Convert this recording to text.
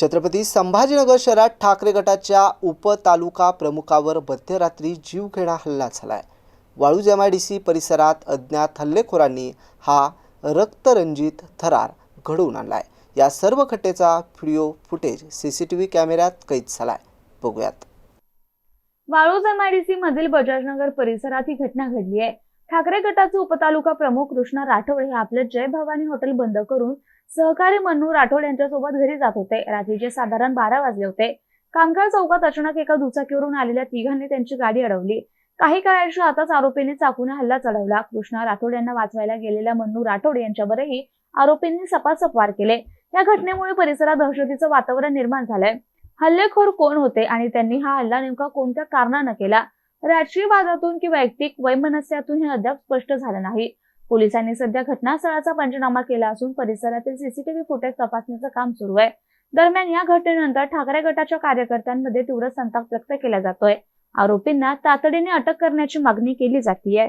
छत्रपती संभाजीनगर शहरात ठाकरे गटाच्या उपतालुका प्रमुखावर मध्यरात्री जीवघेणा हल्ला झालाय। वाळूज MIDC परिसरात अज्ञात हल्लेखोरांनी हा रक्तरंजित थरार घडवून आणलाय। या सर्व घटनेचा व्हिडिओ फुटेज CCTV कॅमेऱ्यात कैद झालाय। बघूयात। वाळूज MIDC मधील बजाजनगर परिसरात ही घटना घडली आहे। ठाकरे गटाचे उपतालुका प्रमुख कृष्णा राठोड हे आपले जय भवानी हॉटेल बंद करून सहकारी मन्नू राठोड यांच्यासोबत घरी जात होते। रात्रीचे साधारण 12 वाजले होते। कामगार चौकात अचानक एका दुचाकीवरून आलेल्या तिघांनी त्यांची गाडी अडवली। काही काळाच्या आताच आरोपींनी चाकूने हल्ला चढवला। कृष्णा राठोड यांना वाचवायला गेलेल्या मन्नू राठोड यांच्यावरही आरोपींनी सपासप वार केले। या घटनेमुळे परिसरात दहशतीचं वातावरण निर्माण झालंय। हल्लेखोर कोण होते आणि त्यांनी हा हल्ला नेमका कोणत्या कारणाने केला, राजकीय वादातून की वैयक्तिक वैमनस्यातून हे अद्याप स्पष्ट झालं नाही। पोलिसांनी सध्या घटनास्थळाचा पंचनामा केला असून परिसरातील CCTV फुटेज तपासण्याचं काम सुरू आहे। दरम्यान या घटनेनंतर ठाकरे गटाच्या कार्यकर्त्यांमध्ये तीव्र संताप व्यक्त केला जातोय। आरोपींना तातडीने अटक करण्याची मागणी केली जाते।